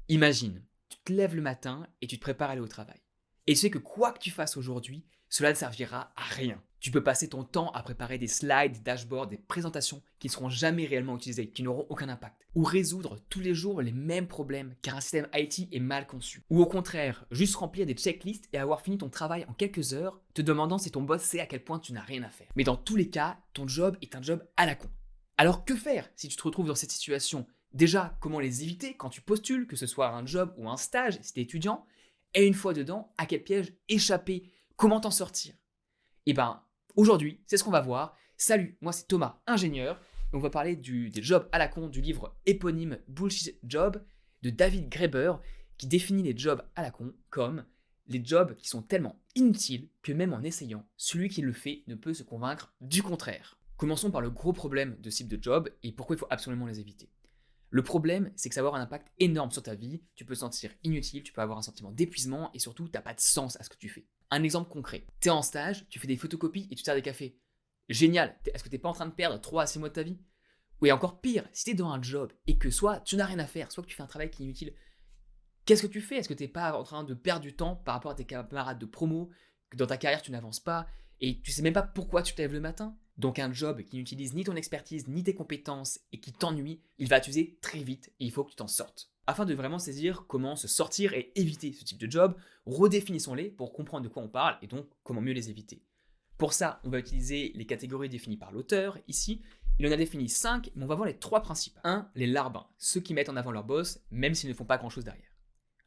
Imagine, tu te lèves le matin et tu te prépares à aller au travail. Et tu sais que quoi que tu fasses aujourd'hui, cela ne servira à rien. Tu peux passer ton temps à préparer des slides, des dashboards, des présentations qui ne seront jamais réellement utilisées, qui n'auront aucun impact. Ou résoudre tous les jours les mêmes problèmes car un système IT est mal conçu. Ou au contraire, juste remplir des checklists et avoir fini ton travail en quelques heures, te demandant si ton boss sait à quel point tu n'as rien à faire. Mais dans tous les cas, ton job est un job à la con. Alors que faire si tu te retrouves dans cette situation? Déjà, comment les éviter quand tu postules, que ce soit un job ou un stage si tu es étudiant? Et une fois dedans, à quel piège échapper? Comment t'en sortir? Et ben, aujourd'hui, c'est ce qu'on va voir. Salut, moi c'est Thomas, ingénieur. Et on va parler des jobs à la con du livre éponyme Bullshit Job de David Graeber qui définit les jobs à la con comme les jobs qui sont tellement inutiles que même en essayant, celui qui le fait ne peut se convaincre du contraire. Commençons par le gros problème de ce type de job et pourquoi il faut absolument les éviter. Le problème, c'est que ça va avoir un impact énorme sur ta vie, tu peux te sentir inutile, tu peux avoir un sentiment d'épuisement et surtout, t'as pas de sens à ce que tu fais. Un exemple concret, t'es en stage, tu fais des photocopies et tu sers des cafés. Génial, est-ce que t'es pas en train de perdre 3 à 6 mois de ta vie? Ou encore pire, si t'es dans un job et que soit tu n'as rien à faire, soit que tu fais un travail qui est inutile, qu'est-ce que tu fais? Est-ce que t'es pas en train de perdre du temps par rapport à tes camarades de promo, que dans ta carrière tu n'avances pas et tu sais même pas pourquoi tu te lèves le matin? Donc un job qui n'utilise ni ton expertise ni tes compétences et qui t'ennuie, il va t'user très vite et il faut que tu t'en sortes. Afin de vraiment saisir comment se sortir et éviter ce type de job, redéfinissons-les pour comprendre de quoi on parle et donc comment mieux les éviter. Pour ça, on va utiliser les catégories définies par l'auteur ici. Il en a défini 5, mais on va voir les 3 principes. 1. Les larbins, ceux qui mettent en avant leur boss, même s'ils ne font pas grand-chose derrière.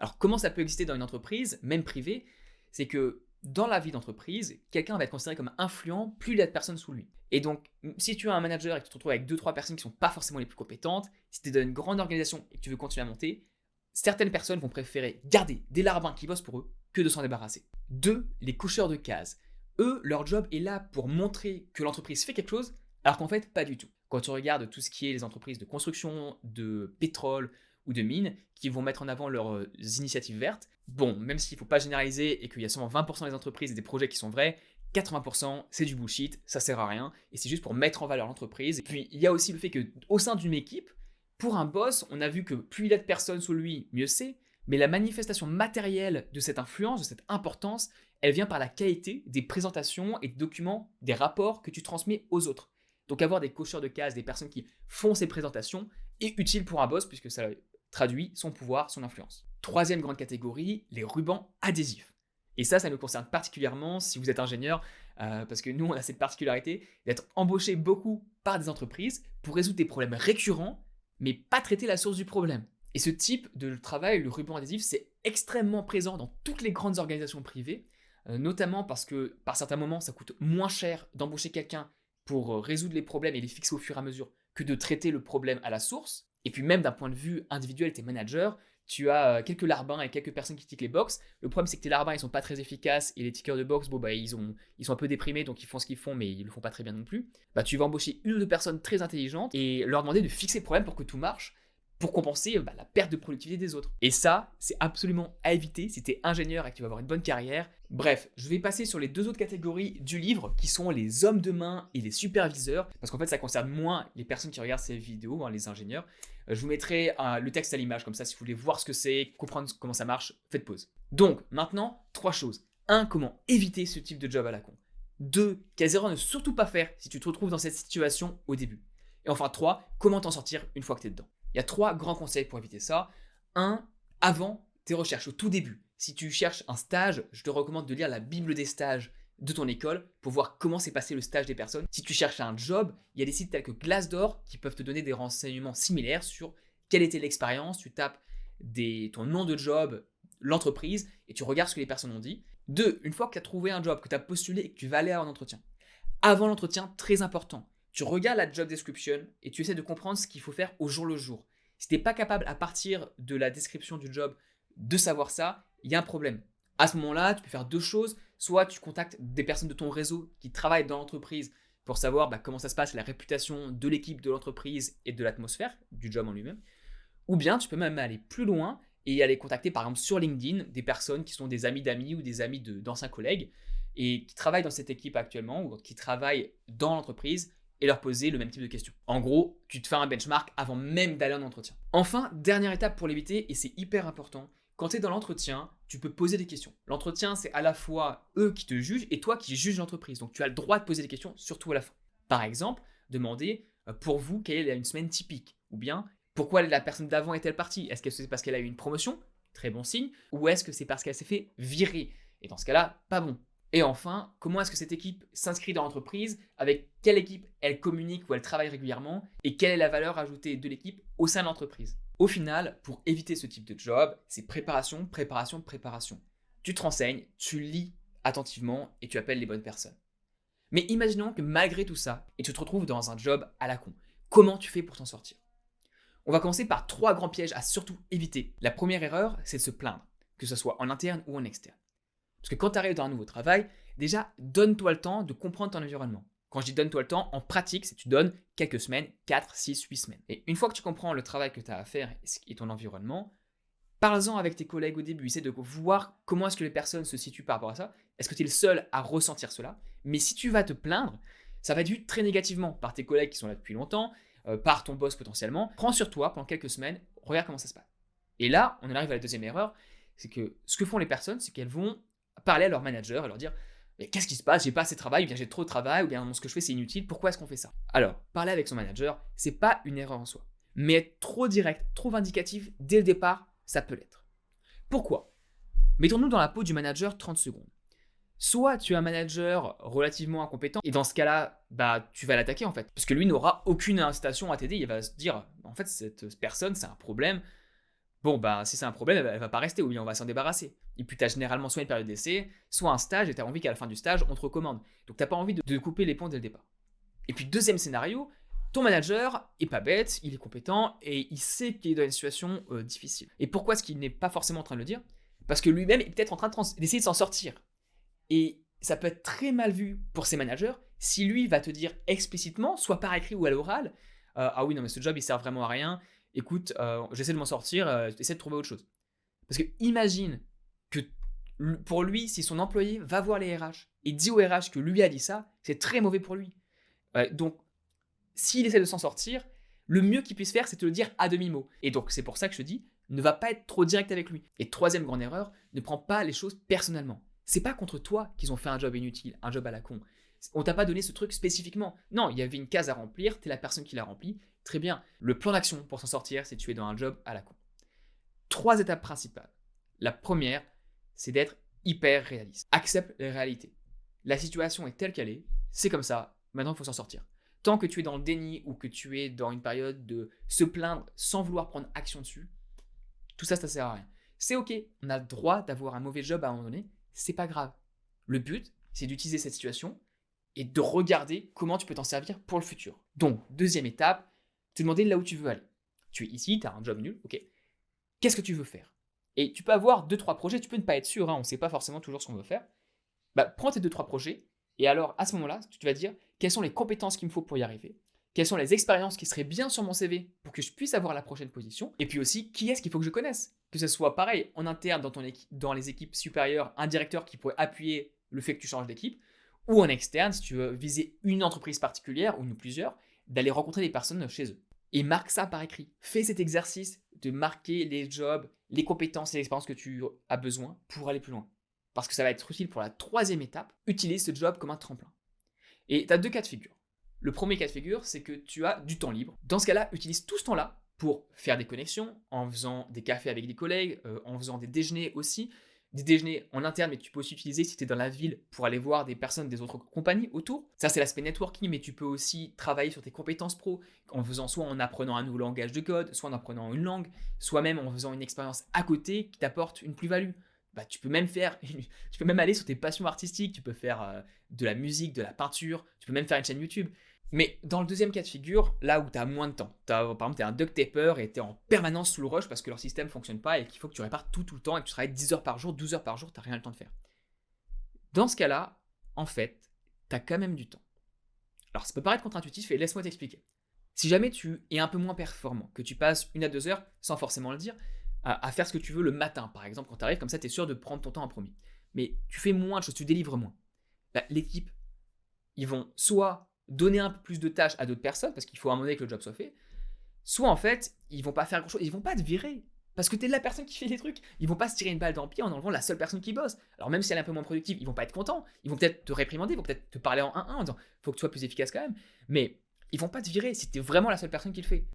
Alors comment ça peut exister dans une entreprise, même privée? C'est que dans la vie d'entreprise, quelqu'un va être considéré comme influent plus il y a de personnes sous lui. Et donc, si tu as un manager et que tu te retrouves avec 2-3 personnes qui ne sont pas forcément les plus compétentes, si tu es dans une grande organisation et que tu veux continuer à monter, certaines personnes vont préférer garder des larbins qui bossent pour eux que de s'en débarrasser. 2. Les cocheurs de cases. Eux, leur job est là pour montrer que l'entreprise fait quelque chose, alors qu'en fait, pas du tout. Quand tu regardes tout ce qui est les entreprises de construction, de pétrole ou de mines, qui vont mettre en avant leurs initiatives vertes, bon, même s'il ne faut pas généraliser et qu'il y a seulement 20% des entreprises et des projets qui sont vrais, 80% c'est du bullshit, ça sert à rien, et c'est juste pour mettre en valeur l'entreprise. Et puis il y a aussi le fait qu'au sein d'une équipe, pour un boss, on a vu que plus il y a de personnes sous lui, mieux c'est, mais la manifestation matérielle de cette influence, de cette importance, elle vient par la qualité des présentations et des documents, des rapports que tu transmets aux autres. Donc avoir des cocheurs de cases, des personnes qui font ces présentations, est utile pour un boss puisque ça traduit son pouvoir, son influence. Troisième grande catégorie, les rubans adhésifs. Et ça nous concerne particulièrement si vous êtes ingénieur, parce que nous, on a cette particularité d'être embauché beaucoup par des entreprises pour résoudre des problèmes récurrents, mais pas traiter la source du problème. Et ce type de travail, le ruban adhésif, c'est extrêmement présent dans toutes les grandes organisations privées, notamment parce que par certains moments, ça coûte moins cher d'embaucher quelqu'un pour résoudre les problèmes et les fixer au fur et à mesure que de traiter le problème à la source. Et puis même d'un point de vue individuel, t'es manager, tu as quelques larbins et quelques personnes qui tiquent les box. Le problème, c'est que tes larbins, ils sont pas très efficaces et les tickers de box, bon, bah, ils sont un peu déprimés, donc ils font ce qu'ils font, mais ils le font pas très bien non plus. Bah, tu vas embaucher une ou deux personnes très intelligentes et leur demander de fixer le problème pour que tout marche, pour compenser la perte de productivité des autres. Et ça, c'est absolument à éviter si tu es ingénieur et que tu vas avoir une bonne carrière. Bref, je vais passer sur les 2 autres catégories du livre, qui sont les hommes de main et les superviseurs, parce qu'en fait, ça concerne moins les personnes qui regardent ces vidéos, les ingénieurs. Je vous mettrai le texte à l'image, comme ça, si vous voulez voir ce que c'est, comprendre comment ça marche, faites pause. Donc, maintenant, 3 choses. 1. Comment éviter ce type de job à la con. 2. Quelles erreurs ne surtout pas faire si tu te retrouves dans cette situation au début. Et enfin 3. Comment t'en sortir une fois que tu es dedans. Il y a 3 grands conseils pour éviter ça. 1. Avant tes recherches, au tout début. Si tu cherches un stage, je te recommande de lire la Bible des stages de ton école pour voir comment s'est passé le stage des personnes. Si tu cherches un job, il y a des sites tels que Glassdoor qui peuvent te donner des renseignements similaires sur quelle était l'expérience. Tu tapes ton nom de job, l'entreprise, et tu regardes ce que les personnes ont dit. 2. Une fois que tu as trouvé un job, que tu as postulé et que tu vas aller à un entretien. Avant l'entretien, très important, tu regardes la job description et tu essaies de comprendre ce qu'il faut faire au jour le jour. Si tu n'es pas capable, à partir de la description du job, de savoir ça, il y a un problème. À ce moment-là, tu peux faire 2 choses. Soit tu contactes des personnes de ton réseau qui travaillent dans l'entreprise pour savoir comment ça se passe, la réputation de l'équipe de l'entreprise et de l'atmosphère du job en lui-même. Ou bien tu peux même aller plus loin et aller contacter par exemple sur LinkedIn des personnes qui sont des amis d'amis ou des amis d'anciens collègues et qui travaillent dans cette équipe actuellement ou qui travaillent dans l'entreprise et leur poser le même type de questions. En gros, tu te fais un benchmark avant même d'aller en entretien. Enfin, dernière étape pour l'éviter, et c'est hyper important, quand tu es dans l'entretien, tu peux poser des questions. L'entretien, c'est à la fois eux qui te jugent et toi qui juges l'entreprise. Donc tu as le droit de poser des questions, surtout à la fin. Par exemple, demander pour vous quelle est une semaine typique, ou bien pourquoi la personne d'avant est-elle partie. Est-ce que c'est parce qu'elle a eu une promotion? Très bon signe. Ou est-ce que c'est parce qu'elle s'est fait virer? Et dans ce cas-là, pas bon. Et enfin, comment est-ce que cette équipe s'inscrit dans l'entreprise? Avec quelle équipe elle communique ou elle travaille régulièrement? Et quelle est la valeur ajoutée de l'équipe au sein de l'entreprise? Au final, pour éviter ce type de job, c'est préparation, préparation, préparation. Tu te renseignes, tu lis attentivement et tu appelles les bonnes personnes. Mais imaginons que malgré tout ça, et tu te retrouves dans un job à la con. Comment tu fais pour t'en sortir? On va commencer par 3 grands pièges à surtout éviter. La première erreur, c'est de se plaindre, que ce soit en interne ou en externe. Parce que quand tu arrives dans un nouveau travail, déjà, donne-toi le temps de comprendre ton environnement. Quand je dis donne-toi le temps, en pratique, c'est que tu donnes quelques semaines, 4, 6, 8 semaines. Et une fois que tu comprends le travail que tu as à faire et ton environnement, parle-en avec tes collègues au début. Essaie de voir comment est-ce que les personnes se situent par rapport à ça. Est-ce que tu es le seul à ressentir cela? Mais si tu vas te plaindre, ça va être vu très négativement par tes collègues qui sont là depuis longtemps, par ton boss potentiellement. Prends sur toi pendant quelques semaines, regarde comment ça se passe. Et là, on en arrive à la deuxième erreur, c'est que ce que font les personnes, c'est qu'elles vont parler à leur manager et leur dire mais qu'est-ce qui se passe? J'ai pas assez de travail, ou bien j'ai trop de travail, ou bien ce que je fais c'est inutile, pourquoi est-ce qu'on fait ça? Alors, parler avec son manager, c'est pas une erreur en soi. Mais être trop direct, trop vindicatif dès le départ, ça peut l'être. Pourquoi? Mettons-nous dans la peau du manager 30 secondes. Soit tu es un manager relativement incompétent, et dans ce cas-là, tu vas l'attaquer en fait. Parce que lui n'aura aucune incitation à t'aider, il va se dire, en fait, cette personne, c'est un problème. Bon, si c'est un problème, elle va pas rester, ou bien on va s'en débarrasser. Et puis tu as généralement soit une période d'essai, soit un stage, et tu as envie qu'à la fin du stage, on te recommande. Donc tu n'as pas envie de couper les ponts dès le départ. Et puis deuxième scénario, ton manager est pas bête, il est compétent, et il sait qu'il est dans une situation difficile. Et pourquoi est-ce qu'il n'est pas forcément en train de le dire? Parce que lui-même est peut-être en train d'essayer de s'en sortir. Et ça peut être très mal vu pour ses managers si lui va te dire explicitement, soit par écrit ou à l'oral, ah oui, non, mais ce job il sert vraiment à rien, écoute, j'essaie de m'en sortir, essaie de trouver autre chose. Parce que imagine que pour lui, si son employé va voir les RH et dit aux RH que lui a dit ça, c'est très mauvais pour lui. Donc, s'il essaie de s'en sortir, le mieux qu'il puisse faire, c'est de le dire à demi-mot. Et donc, c'est pour ça que je te dis, ne va pas être trop direct avec lui. Et troisième grande erreur, ne prends pas les choses personnellement. C'est pas contre toi qu'ils ont fait un job inutile, un job à la con. On t'a pas donné ce truc spécifiquement. Non, il y avait une case à remplir, t'es la personne qui l'a remplie. Très bien. Le plan d'action pour s'en sortir, c'est tu es dans un job à la con. 3 étapes principales. La première, c'est d'être hyper réaliste. Accepte les réalités. La situation est telle qu'elle est, c'est comme ça, maintenant il faut s'en sortir. Tant que tu es dans le déni ou que tu es dans une période de se plaindre sans vouloir prendre action dessus, tout ça, ça sert à rien. C'est ok, on a le droit d'avoir un mauvais job à un moment donné, c'est pas grave. Le but, c'est d'utiliser cette situation et de regarder comment tu peux t'en servir pour le futur. Donc, deuxième étape, te demander là où tu veux aller. Tu es ici, tu as un job nul, ok. Qu'est-ce que tu veux faire? Et tu peux avoir 2-3 projets, tu peux ne pas être sûr, on ne sait pas forcément toujours ce qu'on veut faire. Prends tes 2-3 projets, et alors à ce moment-là, tu vas dire quelles sont les compétences qu'il me faut pour y arriver, quelles sont les expériences qui seraient bien sur mon CV pour que je puisse avoir la prochaine position, et puis aussi qui est-ce qu'il faut que je connaisse. Que ce soit pareil, en interne dans les équipes supérieures, un directeur qui pourrait appuyer le fait que tu changes d'équipe, ou en externe, si tu veux viser une entreprise particulière, ou une ou plusieurs, d'aller rencontrer des personnes chez eux. Et marque ça par écrit. Fais cet exercice de marquer les jobs, les compétences et les expériences que tu as besoin pour aller plus loin. Parce que ça va être utile pour la troisième étape, utilise ce job comme un tremplin. Et tu as 2 cas de figure. Le premier cas de figure, c'est que tu as du temps libre. Dans ce cas-là, utilise tout ce temps-là pour faire des connexions, en faisant des cafés avec des collègues, en faisant des déjeuners aussi. Des déjeuners en interne, mais tu peux aussi utiliser si tu es dans la ville pour aller voir des personnes des autres compagnies autour. Ça, c'est l'aspect networking, mais tu peux aussi travailler sur tes compétences pro en faisant soit en apprenant un nouveau langage de code, soit en apprenant une langue, soit même en faisant une expérience à côté qui t'apporte une plus-value. Tu peux même aller sur tes passions artistiques, tu peux faire de la musique, de la peinture, tu peux même faire une chaîne YouTube. Mais dans le deuxième cas de figure, là où tu as moins de temps, par exemple, tu es un duct taper et tu es en permanence sous le rush parce que leur système ne fonctionne pas et qu'il faut que tu répares tout le temps et que tu travailles 10 heures par jour, 12 heures par jour, tu n'as rien le temps de faire. Dans ce cas-là, en fait, tu as quand même du temps. Alors ça peut paraître contre-intuitif et laisse-moi t'expliquer. Si jamais tu es un peu moins performant, que tu passes 1 à 2 heures, sans forcément le dire, à faire ce que tu veux le matin, par exemple, quand tu arrives, comme ça tu es sûr de prendre ton temps en premier. Mais tu fais moins de choses, tu délivres moins. L'équipe, ils vont soit donner un peu plus de tâches à d'autres personnes, parce qu'il faut à un moment donné que le job soit fait, soit en fait, ils vont pas faire grand-chose, ils vont pas te virer. Parce que t'es la personne qui fait les trucs. Ils vont pas se tirer une balle dans le pied en enlevant la seule personne qui bosse. Alors même si elle est un peu moins productive, ils vont pas être contents. Ils vont peut-être te réprimander, ils vont peut-être te parler en 1-1 en disant faut que tu sois plus efficace quand même. Mais ils vont pas te virer si t'es vraiment la seule personne qui le fait.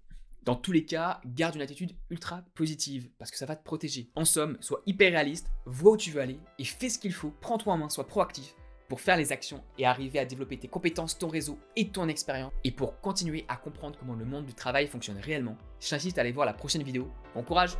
Dans tous les cas, garde une attitude ultra positive parce que ça va te protéger. En somme, sois hyper réaliste, vois où tu veux aller et fais ce qu'il faut. Prends-toi en main, sois proactif pour faire les actions et arriver à développer tes compétences, ton réseau et ton expérience. Et pour continuer à comprendre comment le monde du travail fonctionne réellement, je t'incite à aller voir la prochaine vidéo. Bon courage!